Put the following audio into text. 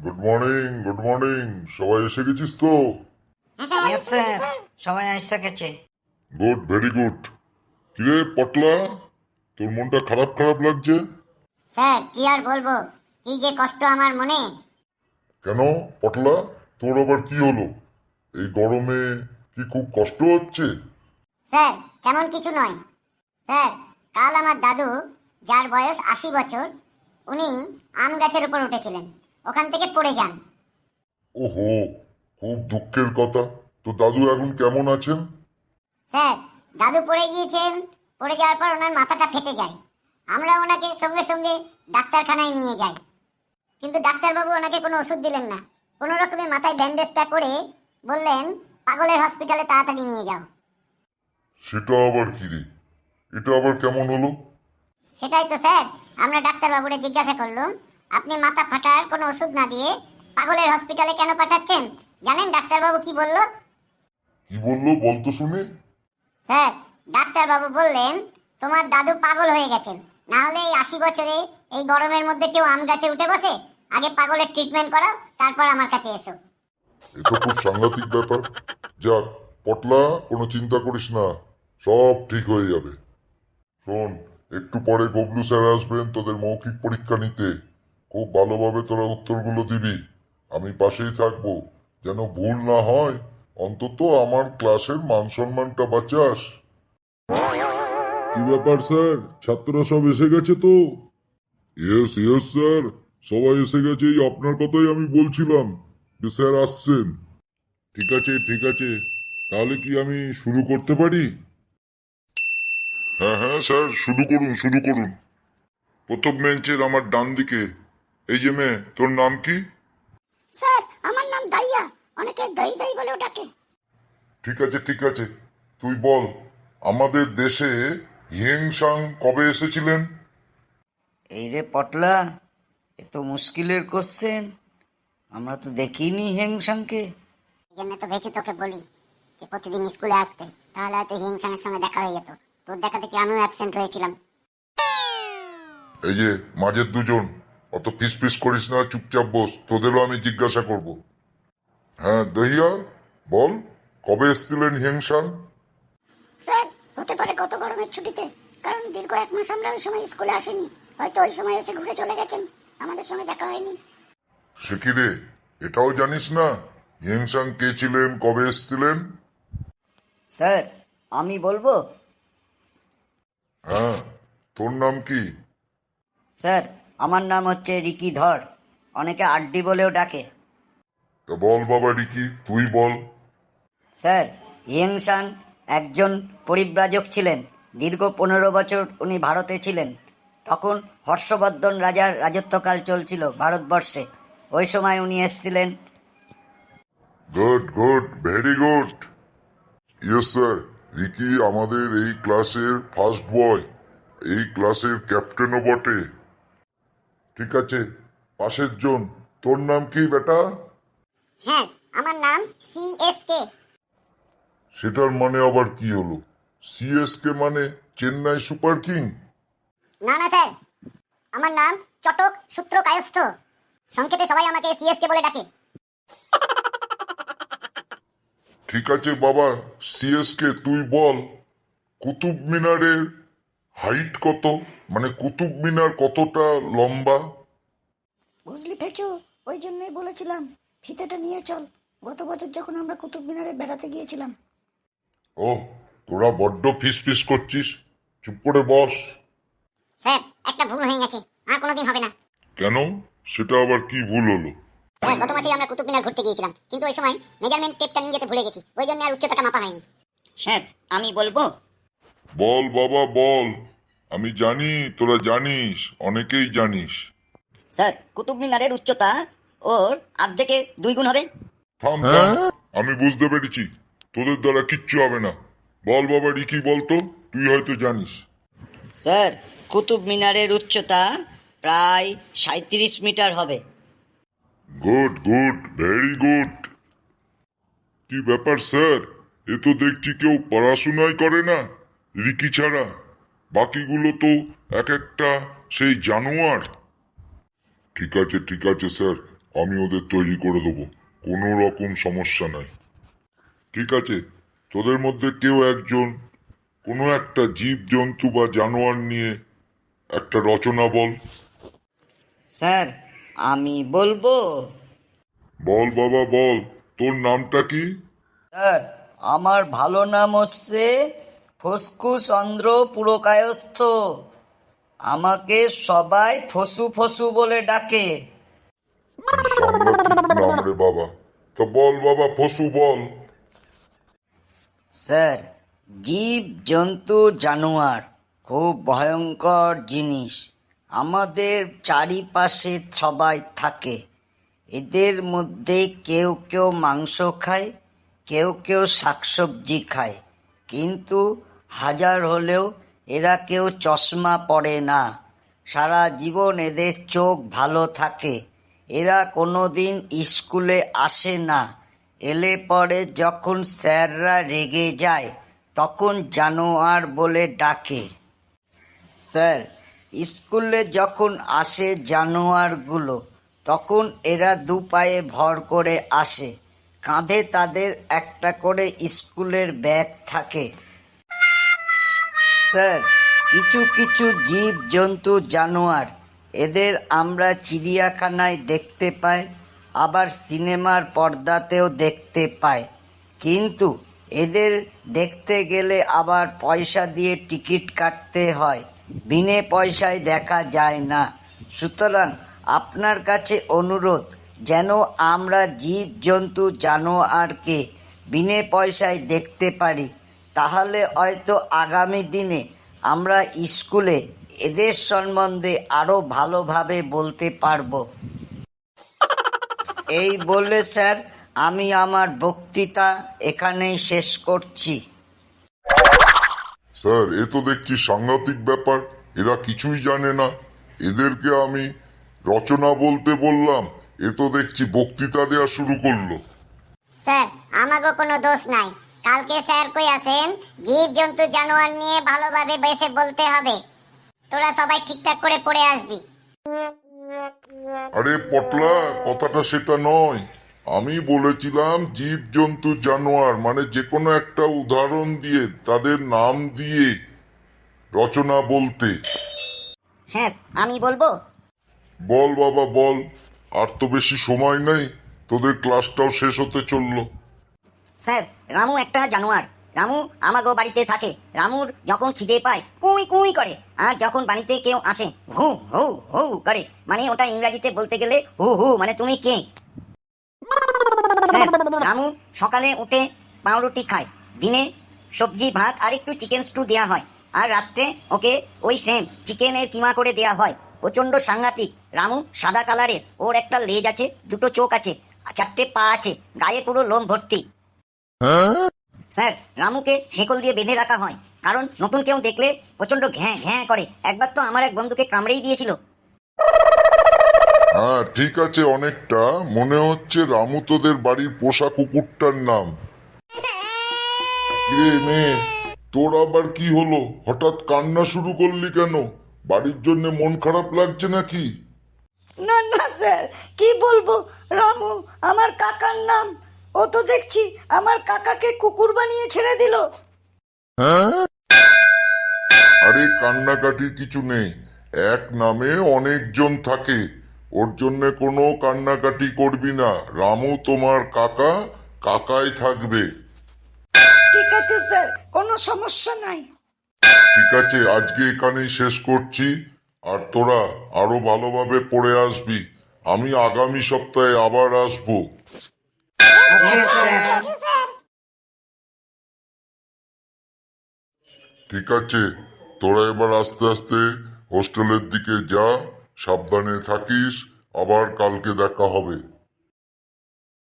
Good morning, good morning. সবাই এসে গেছিস তো? ইয়েস স্যার, সবাই এসে গেছে। Good, very good. কিরে পটলা, তোর মনটা খারাপ খারাপ লাগছে স্যার কি আর বলবো, কি যে কষ্ট আমার মনে। কেন পটলা? তোর আবার কি হলো? এই গরমে কি খুব কষ্ট হচ্ছে? স্যার তেমন কিছু নয়। স্যার কাল আমার দাদু, যার বয়স 80 বছর, উনি আম গাছের উপর উঠেছিলেন, ওখান থেকে পড়ে যান। ওহো, খুব দুঃখের কথা। তো দাদু এখন কেমন আছেন? স্যার দাদু পড়ে গিয়েছেন, পড়ে যাওয়ার পর ওনার মাথাটা ফেটে যায়। আমরা ওনাকে সঙ্গে সঙ্গে ডাক্তারখানায় নিয়ে যাই, কিন্তু ডাক্তারবাবু ওনাকে কোনো ওষুধ দিলেন না। কোনো রকমে মাথায় ব্যান্ডেজটা করে বললেন, পাগলের হসপিটালে তাড়াতাড়ি নিয়ে যাও। সেটা আবার কি রে? এটা আবার কেমন হলো? সেটাই তো স্যার, আমরা ডাক্তারবাবুরে জিজ্ঞাসা করলাম, আপনি মাথা ফাটার কোনো ওষুধ না দিয়ে পাগলের হসপিটালে কেন পাঠাচ্ছেন? জানেন ডাক্তারবাবু কি বলল? কি বললো বলতো শুনে? স্যার ডাক্তারবাবু বললেন, তোমার দাদু পাগল হয়ে গেছেন, না হলে এই 80 বছরে এই গরমের মধ্যে কেউ আম গাছে উঠে বসে? আগে পাগলের ট্রিটমেন্ট করাও, তারপর আমার কাছে এসো। এ তো খুব সাংঘাতিক ব্যাপার। যাক পটলা, কোনো চিন্তা করিস না, সব ঠিক হয়ে যাবে। শোন, একটু পরে গবলু স্যার আসবেন তোদের মৌখিক পরীক্ষা নিতে। খুব ভালোভাবে তোরা উত্তরগুলো দিবি। আমি পাশেই থাকবো, যেন ভুল না হয়। অন্তত আমার ক্লাসের মান সম্মানটা বাঁচাস। কি ব্যাপার স্যার, ছাত্ররা সব এসে গেছে তো? ইয়েস ইয়েস স্যার, সবাই এসে গেছে। এই আপনার কথাই আমি বলছিলাম যে স্যার আসছেন। ঠিক আছে ঠিক আছে, তাহলে কি আমি শুরু করতে পারি? হ্যাঁ হ্যাঁ স্যার, শুরু করুন শুরু করুন। প্রথম বেঞ্চের আমার ডান দিকে, এই যে মেয়ে, তোর নাম কি? স্যার আমার নাম দাইয়া, অনেকে দাই দাই বলেও ডাকে। ঠিক আছে ঠিক আছে, তুই বল, আমাদের দেশে হিয়েংসাং কবে এসেছিলেন? এই রে পটলা, এ তো মুশকিলের কোশ্চেন। আমরা তো দেখিনি হেংসাংকে। এই জন্য তো ভেবেছি তোকে বলি যে প্রতিদিন স্কুলে আসতে, তাহলে হয়তো হিংসানের সঙ্গে দেখা হয়ে যেত। তোর দেখা দেখি আমিও অ্যাবসেন্ট হয়েছিলাম। এই যে মাঝের দুজন, অত ফিস ফিস করিস না, চুপচাপ বস, তোদেরও আমি জিজ্ঞাসা করব। হ্যাঁ দহিয়া, বল, কবে এসেছিলেন হিয়েংসাং? স্যার হতে পারে গত গরমের ছুটিতে, কারণ দীর্ঘ 1 মাস আমরা ওই সময় স্কুলে আসিনি। হয়তো ওই সময় এসে ঘুরে চলে গেছেন, আমাদের সঙ্গে দেখা হয়নি। সে কি রে, এটাও জানিস না হিয়েংসাং কে ছিলেন, কবে এসেছিলেন? স্যার আমি বলবো। হ্যাঁ, তোর নাম কি? স্যার আমার নাম হচ্ছে রিকি ধর, অনেকে আড্ডি বলেও ডাকে। তা বল বাবা রিকি, তুই বল। স্যার হিয়েংসাং একজন পরিব্রাজক ছিলেন। দীর্ঘ 15 বছর উনি ভারতে ছিলেন। তখন হর্ষবর্ধন রাজার রাজত্বকাল চলছিল ভারতবর্ষে। ওই সময় উনি এসেছিলেন। Good good, very good. Yes sir, Ricky আমাদের এই ক্লাসের ফার্স্ট বয়, এই ক্লাসের ক্যাপ্টেনও বটে। ঠিক আছে, পাশের জন, তোর নাম কি বেটা? স্যার আমার নাম CSK। সেটার মানে আবার কি হলো? সিএসকে মানে চেন্নাই সুপার কিং? না না স্যার, আমার নাম চটক সূত্র কায়স্থ, সংক্ষেপে সবাই আমাকে CSK বলে ডাকে। ঠিক আছে বাবা সিএসকে, তুই বল, কুতুব মিনারের হাইট কত? মানে কুতুব মিনার কতটা লম্বা? বুঝলি ফেচু, ওই জন্যই বলেছিলাম ফিতেটা নিয়ে চল। গত বছর যখন আমরা কুতুব মিনারে বেড়াতে গিয়েছিলাম। ও, তোরা বড্ড ফিস ফিস করছিস, চুপ করে বস। স্যার একটা ভুল হয়ে গেছে, আর কোনোদিন হবে না। কেন? সেটা আবার কি ভুল হলো? স্যার গত মাসে আমরা কুতুব মিনার ঘুরতে গিয়েছিলাম, কিন্তু ওই সময় মেজারমেন্ট টেপটা নিয়ে যেতে ভুলে গেছি, ওই জন্য আর উচ্চতাটা মাপা হয়নি। স্যার আমি বলবো। বল বাবা বল, আমি জানি তোরা জানিস, অনেকেই জানিস। স্যার কুতুব মিনারের উচ্চতা ওর অর্ধেকের 2 গুণ হবে। থাম থাম, আমি বুঝতে পেরেছি, তোদের দ্বারা কিচ্ছু হবে না। বল বাবা রিকি, বলতো, তুই হয়তো জানিস। স্যার কুতুব মিনারের উচ্চতা প্রায় 37 মিটার হবে। Good good, very good. কি ব্যাপার স্যার, এ তো দেখছি কেউ পড়াশোনাই করে না রিকি ছাড়া। বাকিগুলো তো এক একটা সেই জানোয়ার। ঠিক আছে স্যার, আমি ওদের তৈরি করে দেবো, কোনো রকম সমস্যা নাই। ঠিক আছে, তোদের মধ্যে কেউ একজন কোনো একটা জীব জন্তু বা জানোয়ার নিয়ে একটা রচনা বল। স্যার আমি বলবো। বল বাবা বল, তোর নামটা কি? স্যার আমার ভালো নাম হচ্ছে ফস্কু চন্দ্র পুরকায়স্থ। আমাকে সবাই ফসু ফসু বলে ডাকে। কি সাংঘাতিক নাম রে বাবা। তো বল বাবা, পশু বল। স্যার জীব জন্তু জানোয়ার খুব ভয়ঙ্কর জিনিস, আমাদের চারিপাশে সবাই থাকে। এদের মধ্যে কেউ কেউ মাংস খায়, কেউ কেউ শাকসবজি খায়, কিন্তু হাজার হলেও এরা কেউ চশমা পরে না। সারা জীবন এদের চোখ ভালো থাকে। এরা কোনোদিন স্কুলে আসে না। এলে পরে যখন স্যাররা রেগে যায় তখন জানোয়ার বলে ডাকে। স্যার স্কুলে যখন আসে জানোয়ারগুলো তখন এরা দু পায়ে ভর করে আসে, কাঁধে তাদের একটা করে স্কুলের ব্যাগ থাকে। স্যার কিছু কিছু জীব জন্তু জানোয়ার এদের আমরা চিড়িয়াখানায় দেখতে পাই, আবার সিনেমার পর্দাতেও দেখতে পাই, কিন্তু এদের দেখতে গেলে আবার পয়সা দিয়ে টিকিট কাটতে হয়, বিনে পয়সায় দেখা যায় না। সুতরাং আপনার কাছে অনুরোধ, যেন আমরা জীব জন্তু জানোয়ারকে বিনে পয়সায় দেখতে পারি, তাহলে হয়তো আগামী দিনে আমরা স্কুলে এদের সম্বন্ধে আরো ভালোভাবে বলতে পারবো। এই বলে স্যার আমি আমার বক্তৃতা এখানেই শেষ করছি। স্যার এ তো দেখছি সাংঘাতিক ব্যাপার, এরা কিছুই জানে না। এদেরকে আমি রচনা বলতে বললাম, এ তো দেখছি বক্তৃতা দেওয়া শুরু করলো। স্যার আমাগো কোনো দোষ নাই। কালকে স্যার কই আছেন জীব জন্তু জানোয়ার নিয়ে ভালোভাবে বেসে বলতে হবে। তোরা সবাই ঠিকঠাক করে পড়ে আসবি। আরে পটলা, কথাটা সেটা নয়। আমি বলেছিলাম জীব জন্তু জানোয়ার, মানে যে কোনো একটা উদাহরণ দিয়ে তাদের নাম দিয়ে রচনা বলতে। স্যার আমি বলবো। বল বাবা বল, আর তো বেশি সময় নেই, তোদের ক্লাসটাও শেষ হতে চললো। স্যার রামু একটা জানোয়ার। রামু আমাগো বাড়িতে থাকে। রামুর যখন খিদে পায় কুই কুই করে, আর যখন বাড়িতে কেউ আসে হু হু হু করে, মানে ওটা ইংরাজিতে বলতে গেলে হু হু মানে তুমি কে। স্যার রামু সকালে উঠে পাউরুটি খায়, দিনে সবজি ভাত আর একটু চিকেন স্টু দেওয়া হয়, আর রাত্রে ওকে ওই সেম চিকেনের কিমা করে দেওয়া হয়। প্রচন্ড সাংঘাতিক। রামু সাদা কালারের, ওর একটা লেজ আছে, দুটো চোখ আছে, আর 4টে পা আছে, গায়ে পুরো লোম ভর্তি। স্যার রামুকে শেকল দিয়ে বেঁধে রাখা হয়, কারণ নতুন কেউ দেখলে প্রচন্ড ঘ্যাঁ ঘ্যাঁ করে। একবার তো আমার এক বন্ধুকে কামড়েই দিয়েছিল। হ্যাঁ ঠিক আছে, অনেকটা মনে হচ্ছে রামু তোদের বাড়ির পোষা কুকুরটার নাম। কিরে মেয়ে, তোর আবার কি হলো? হঠাৎ কান্না শুরু করলি কেন? বাড়ির জন্য মন খারাপ লাগছে নাকি? না না স্যার, কি বলবো, রামু আমার কাকার নাম। ও তো দেখছি আমার কাকাকে কুকুর বানিয়ে ছেড়ে দিল। আরে কান্নাকাটির কিছু নেই, এক নামে অনেকজন থাকে, ওর জন্য কোনো কান্নাকাটি করবি না। রামু তোমার কাকা, কাকাই থাকবে। ঠিক আছে স্যার, কোনো সমস্যা নাই। ঠিক আছে, আজকে এখানেই শেষ করছি। আর তোরা আরো ভালোভাবে পড়ে আসবি। আমি আগামী সপ্তাহে আবার আসবো। ঠিক আছে, তোরা এবার আস্তে আস্তে হোস্টেলের দিকে যা, সাবধানে থাকিস, আবার কালকে দেখা হবে।